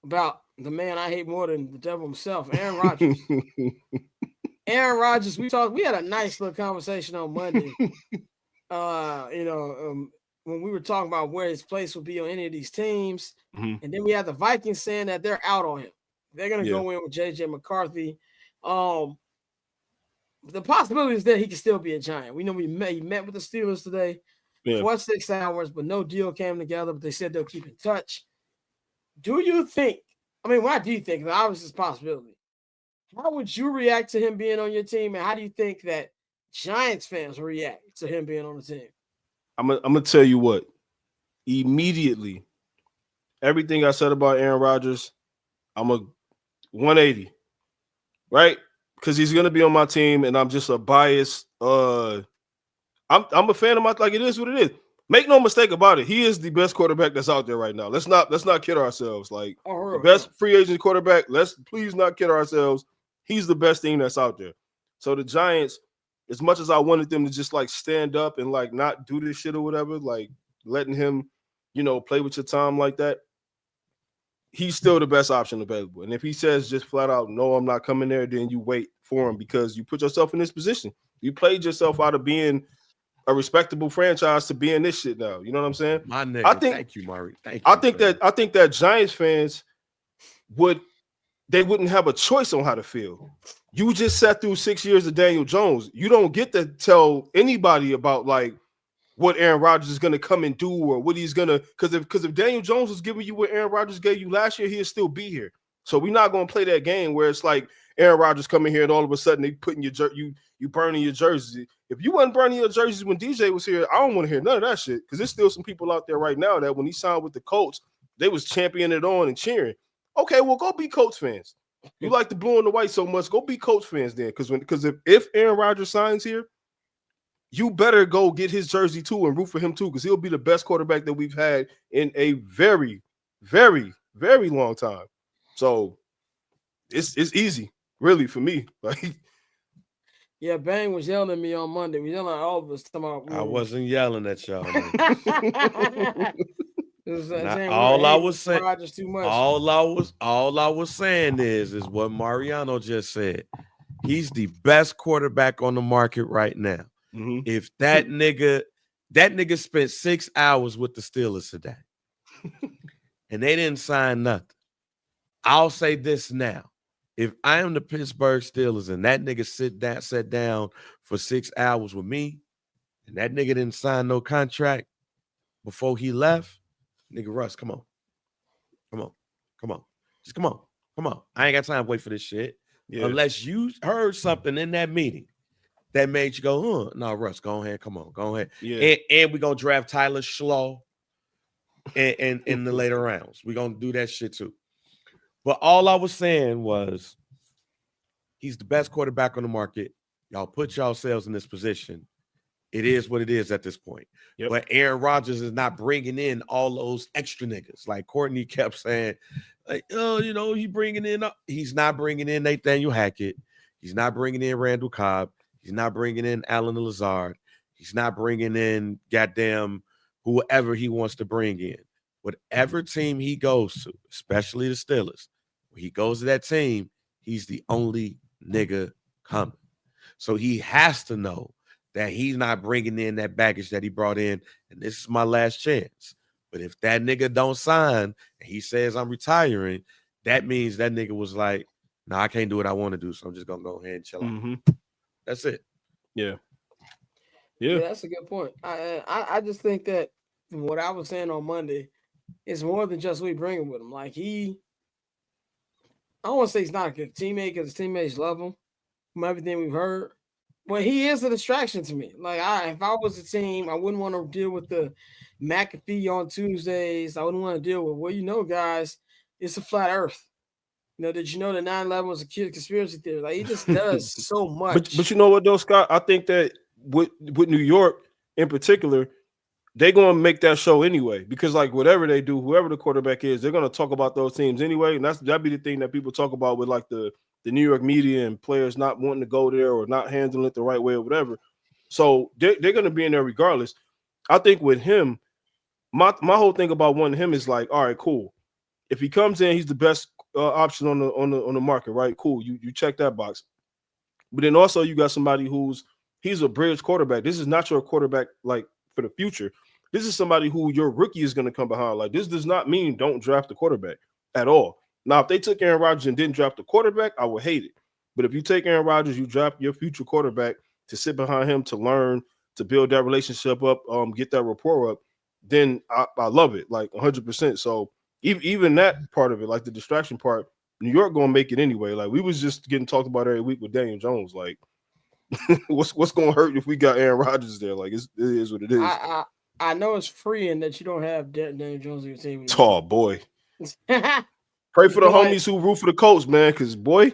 about the man I hate more than the devil himself, Aaron Rodgers. Aaron Rodgers, we had a nice little conversation on Monday. When we were talking about where his place would be on any of these teams, and then we had the Vikings saying that they're out on him. They're gonna go in with JJ McCarthy. The possibility is that he can still be a Giant. We know he met with the Steelers today for 6 hours, but no deal came together. But they said they'll keep in touch. Do you think? I mean, why do you think? Obviously, it's a possibility. How would you react to him being on your team, and how do you think that Giants fans react to him being on the team? I'm gonna tell you what. Immediately, everything I said about Aaron Rodgers, I'm a 180, right? Because he's gonna be on my team, and I'm just a biased. I'm a fan of my, like, it is what it is. Make no mistake about it. He is the best quarterback that's out there right now. Let's not kid ourselves. Like, the best free agent quarterback. Let's please not kid ourselves. He's the best thing that's out there. So the Giants, as much as I wanted them to just like stand up and like not do this shit or whatever, like letting him, play with your time like that, he's still the best option available. And if he says just flat out, no, I'm not coming there, then you wait for him because you put yourself in this position. You played yourself out of being a respectable franchise to be in this shit now. You know what I'm saying? My nigga, thank you, Murray. Thank you. I think that Giants fans wouldn't have a choice on how to feel. You just sat through 6 years of Daniel Jones. You don't get to tell anybody about like what Aaron Rodgers is gonna come and do or what he's gonna, because if Daniel Jones was giving you what Aaron Rodgers gave you last year, he'd still be here. So we're not gonna play that game where it's like Aaron Rodgers coming here and all of a sudden they putting you burning your jerseys. If you wasn't burning your jerseys when DJ was here, I don't want to hear none of that shit. Because there's still some people out there right now that when he signed with the Colts, they was championing it on and cheering. Okay, well, go be Colts fans. You like the blue and the white so much, go be Colts fans then. Because if Aaron Rodgers signs here, you better go get his jersey too and root for him too, because he'll be the best quarterback that we've had in a very, very, very long time. So it's easy, really, for me. Like, yeah, Bang was yelling at me on Monday. We yelling at all of us. I wasn't yelling at y'all. All I was saying is what Mariano just said. He's the best quarterback on the market right now. Mm-hmm. If that nigga spent 6 hours with the Steelers today, and they didn't sign nothing, I'll say this now. If I am the Pittsburgh Steelers and that nigga sat down for 6 hours with me, and that nigga didn't sign no contract before he left, nigga Russ, come on. Just come on. I ain't got time to wait for this shit. Yeah. Unless you heard something in that meeting that made you go, no, Russ, go ahead, come on, go ahead. Yeah. And we're going to draft Tyler Schloh and in the later rounds. We're going to do that shit too. But all I was saying was he's the best quarterback on the market. Y'all put yourselves in this position. It is what it is at this point. Yep. But Aaron Rodgers is not bringing in all those extra niggas. Like Courtney kept saying, like, he bringing in. He's not bringing in Nathaniel Hackett. He's not bringing in Randall Cobb. He's not bringing in Alan Lazard. He's not bringing in goddamn whoever he wants to bring in. Whatever team he goes to, especially the Steelers, when he goes to that team, he's the only nigga coming. So he has to know that he's not bringing in that baggage that he brought in, and this is my last chance. But if that nigga don't sign and he says I'm retiring, that means that nigga was like, nah, I can't do what I want to do, so I'm just going to go ahead and chill out. Mm-hmm. That's it. Yeah, that's a good point. I just think that from what I was saying on Monday, it's more than just we bring him with him. Like I don't want to say he's not a good teammate because his teammates love him from everything we've heard. But he is a distraction to me. Like if I was a team, I wouldn't want to deal with the McAfee on Tuesdays. I wouldn't want to deal with, guys, it's a flat earth. Did you know that 9/11 was a conspiracy theory? Like he just does so much. But you know what though, Scott? I think that with New York in particular, they're going to make that show anyway, because like whatever they do, whoever the quarterback is, they're going to talk about those teams anyway. And that'd be the thing that people talk about with like the New York media and players not wanting to go there or not handling it the right way or whatever. So they're going to be in there regardless. I think with him, my whole thing about wanting him is like, all right, cool. If he comes in, he's the best option on the market, right? Cool. You check that box. But then also you got somebody he's a bridge quarterback. This is not your quarterback like for the future. This is somebody who your rookie is going to come behind. Like, this does not mean don't draft the quarterback at all. Now, if they took Aaron Rodgers and didn't draft the quarterback, I would hate it. But if you take Aaron Rodgers, you draft your future quarterback to sit behind him, to learn, to build that relationship up, get that rapport up, then I love it, like 100%. So even that part of it, like the distraction part, New York gonna make it anyway. Like, we was just getting talked about every week with Daniel Jones. Like, what's gonna hurt if we got Aaron Rodgers there? Like, it is what it is. I know it's freeing that you don't have Daniel Jones on your team anymore. Oh boy. Pray for the homies who root for the Colts, man. Because boy,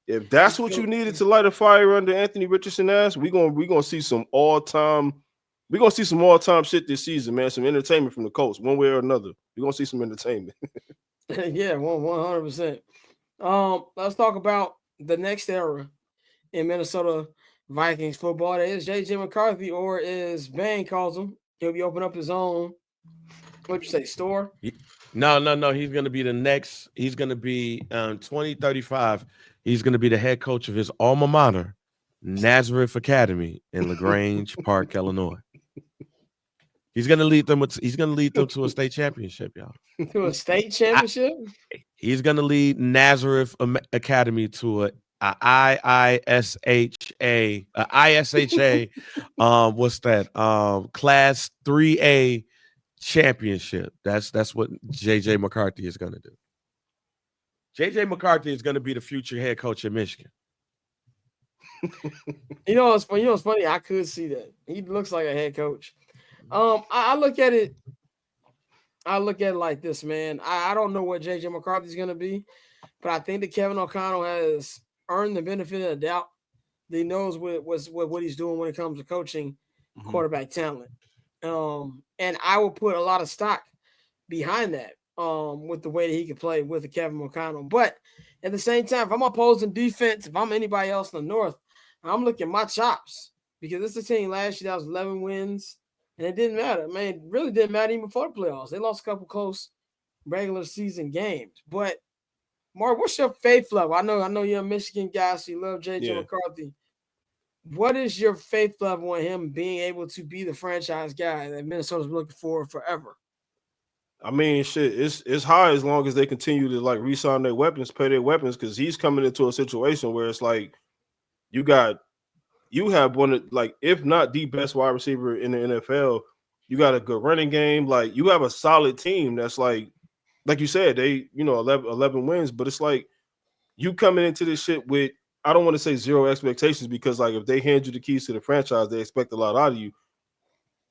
if that's what you needed to light a fire under Anthony Richardson ass, we gonna see some all-time. We're gonna see some all-time shit this season, man. Some entertainment from the Colts, one way or another. We're gonna see some entertainment. Yeah, 100%. Let's talk about the next era in Minnesota Vikings football. That is JJ McCarthy, or as Bang calls him, he'll be opening up his own. What'd you say, store? No. He's gonna be the next. He's gonna be 2035. He's gonna be the head coach of his alma mater, Nazareth Academy in LaGrange Park, Illinois. He's gonna lead them to a state championship, y'all. To a state championship? He's gonna lead Nazareth Academy to a ISHA. What's that? Class 3A championship. That's what JJ McCarthy is gonna do. JJ McCarthy is gonna be the future head coach in Michigan. You know what's funny? I could see that. He looks like a head coach. I look at it like this, man. I don't know what JJ McCarthy is gonna be, but I think that Kevin O'Connell has earned the benefit of the doubt. That he knows what he's doing when it comes to coaching quarterback talent. And I will put a lot of stock behind that. With the way that he can play with the Kevin O'Connell. But at the same time, if I'm opposing defense, if I'm anybody else in the North, I'm looking at my chops, because this is a team last year that was 11 wins, and it didn't matter. Man, it really didn't matter even before the playoffs. They lost a couple close regular season games. But Mark, what's your faith level? I know you're a Michigan guy, so you love JJ McCarthy. What is your faith level in him being able to be the franchise guy that Minnesota's looking for forever? I mean, shit, it's high as long as they continue to like re-sign their weapons, pay their weapons, because he's coming into a situation where it's like you have one of, like, if not the best wide receiver in the NFL. You got a good running game. Like, you have a solid team that's like you said, they 11 wins, but it's like you coming into this shit with, I don't want to say zero expectations, because like if they hand you the keys to the franchise, they expect a lot out of you.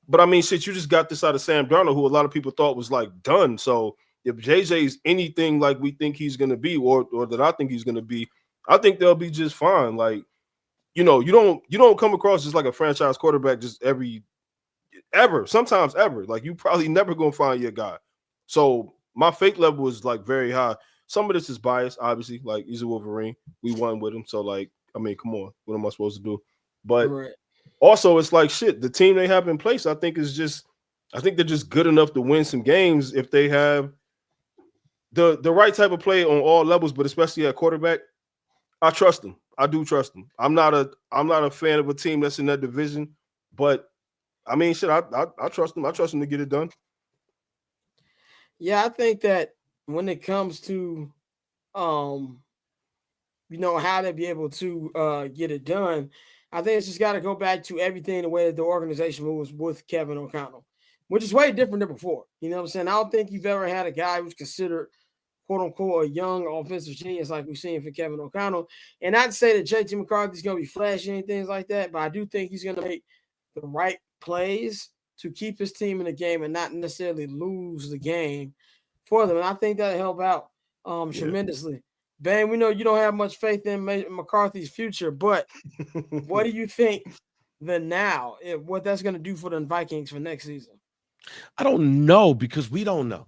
But I mean, shit, you just got this out of Sam Darnold, who a lot of people thought was like done. So if JJ's anything like we think he's going to be, or that I think he's going to be, I think they'll be just fine. Like, you don't come across as like a franchise quarterback just sometimes ever. Like, you probably never going to find your guy. So my faith level is like very high. Some of this is biased, obviously. Like, he's a Wolverine. We won with him. So like, I mean, come on, what am I supposed to do? But also, it's like, shit, the team they have in place, I think they're just good enough to win some games if they have the right type of play on all levels, but especially at quarterback. I trust them. I do trust them. I'm not a fan of a team that's in that division, but I mean, shit, I trust them. I trust them to get it done. Yeah, I think that when it comes to how to be able to get it done, I think it's just got to go back to everything the way that the organization moves with Kevin O'Connell, which is way different than before. You know what I'm saying? I don't think you've ever had a guy who's considered, quote unquote, a young offensive genius like we've seen for Kevin O'Connell. And not to say that JJ McCarthy's going to be flashy and things like that, but I do think he's going to make the right plays to keep his team in the game and not necessarily lose the game for them. And I think that'll help out tremendously. Ben, we know you don't have much faith in McCarthy's future, but what do you think what that's going to do for the Vikings for next season? I don't know, because we don't know.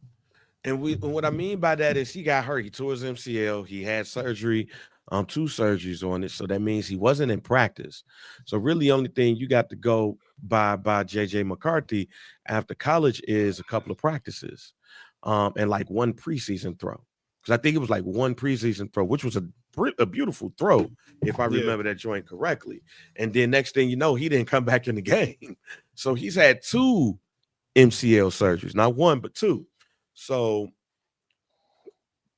And what I mean by that is he got hurt. He tore his MCL. He had surgery, 2 surgeries on it. So that means he wasn't in practice. So really, the only thing you got to go by JJ McCarthy after college is a couple of practices. and like one preseason throw. Because I think it was like one preseason throw, which was a beautiful throw, if I remember that joint correctly. And then next thing you know, he didn't come back in the game. So he's had 2 MCL surgeries, not 1, but 2. So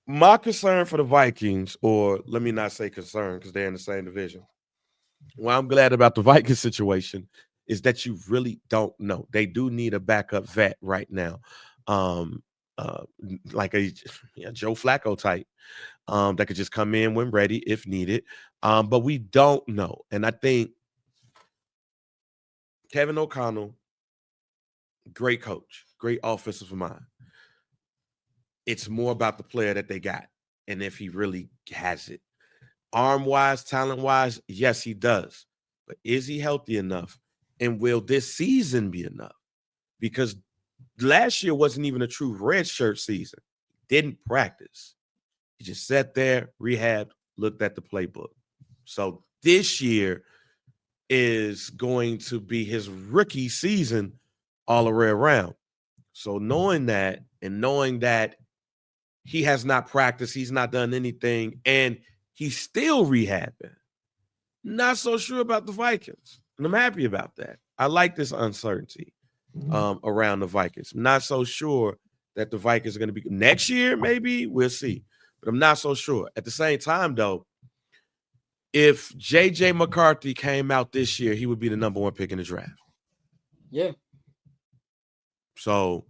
my concern for the Vikings, or let me not say concern because they're in the same division. What I'm glad about the Vikings situation is that you really don't know. They do need a backup vet right now, like a Joe Flacco type that could just come in when ready if needed. But we don't know. And I think Kevin O'Connell, great coach, great offensive mind. It's more about the player that they got and if he really has it. Arm-wise, talent-wise, yes, he does. But is he healthy enough? And will this season be enough? Because last year wasn't even a true red shirt season. Didn't practice. He just sat there, rehabbed, looked at the playbook. So this year is going to be his rookie season all the way around. So knowing that and knowing that he has not practiced, he's not done anything, and he's still rehabbing. Not so sure about the Vikings. And I'm happy about that. I like this uncertainty around the Vikings. I'm not so sure that the Vikings are going to be next year, maybe. We'll see. But I'm not so sure. At the same time, though, if JJ McCarthy came out this year, he would be the number 1 pick in the draft. Yeah. So,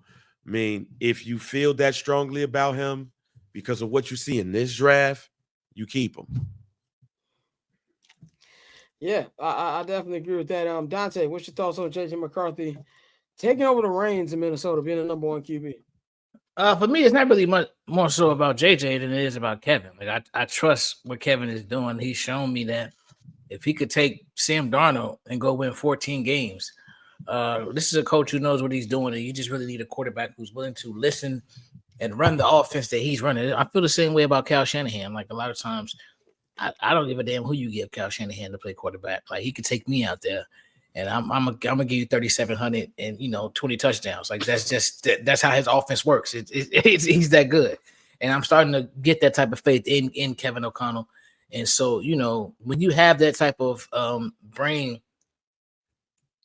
I mean, if you feel that strongly about him because of what you see in this draft, you keep him. Yeah, I definitely agree with that. Dante, what's your thoughts on JJ McCarthy taking over the reins in Minnesota, being the number 1 QB? For me, it's not really much more so about JJ than it is about Kevin. Like I trust what Kevin is doing. He's shown me that if he could take Sam Darnold and go win 14 games, this is a coach who knows what he's doing, and you just really need a quarterback who's willing to listen and run the offense that he's running. I feel the same way about Kyle Shanahan. Like a lot of times, I don't give a damn who you give Kyle Shanahan to play quarterback. Like he could take me out there, and I'm gonna give you 3,700 and 20 touchdowns. Like that's how his offense works. He's that good, and I'm starting to get that type of faith in Kevin O'Connell. And so when you have that type of brain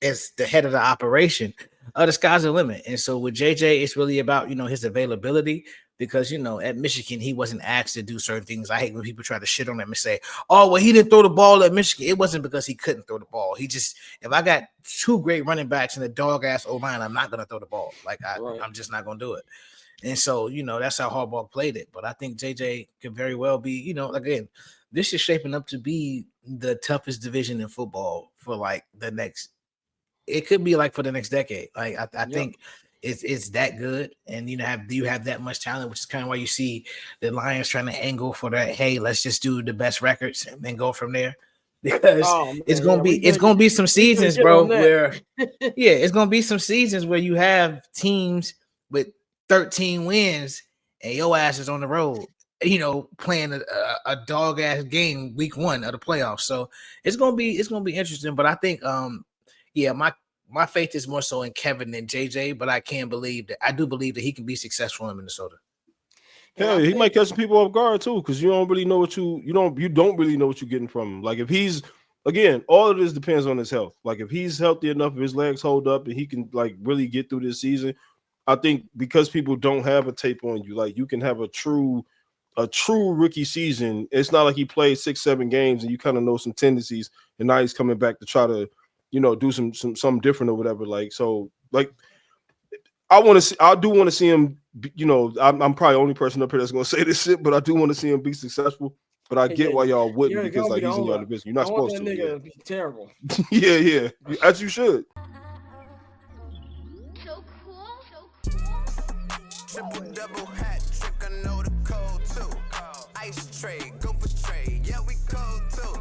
as the head of the operation, the sky's the limit. And so with JJ, it's really about his availability. Because, at Michigan, he wasn't asked to do certain things. I hate when people try to shit on him and say, oh, well, he didn't throw the ball at Michigan. It wasn't because he couldn't throw the ball. If I got 2 great running backs and a dog-ass O-line, I'm not going to throw the ball. I'm just not going to do it. And so, that's how Harbaugh played it. But I think JJ could very well be, again, this is shaping up to be the toughest division in football for, the next – it could be, for the next decade. I think – It's that good, and you have that much talent, which is kind of why you see the Lions trying to angle for that. Hey, let's just do the best records and then go from there, because it's gonna be some seasons, bro. Where it's gonna be some seasons where you have teams with 13 wins and your ass is on the road, playing a dog ass game week 1 of the playoffs. So it's gonna be interesting. But I think my faith is more so in Kevin than JJ, but I do believe that he can be successful in Minnesota. Hell, he might catch some people off guard too, because you don't really know what you don't really know what you're getting from him. Like if he's, again, all of this depends on his health. Like if he's healthy enough, if his legs hold up and he can really get through this season, I think because people don't have a tape on you, you can have a true rookie season. It's not like he played 6-7 games and you kind of know some tendencies, and now he's coming back to try to do some different or whatever. I do want to see him. I'm probably the only person up here that's gonna say this shit, but I do want to see him be successful. But I get why y'all wouldn't, because he's in your division. You're not supposed to. Nigga be terrible. yeah, as you should. So cool. Triple double hat trick, I know the code too. Ice trade, go for trade. Yeah, we cold too.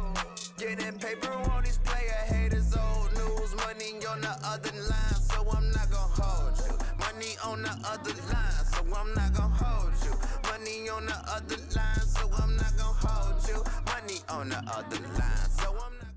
Getting paper on these player haters, old news, money on the other line, so I'm not gonna hold you. Money on the other line, so I'm not gonna hold you. Money on the other line, so I'm not gonna hold you. Money on the other line, so I'm not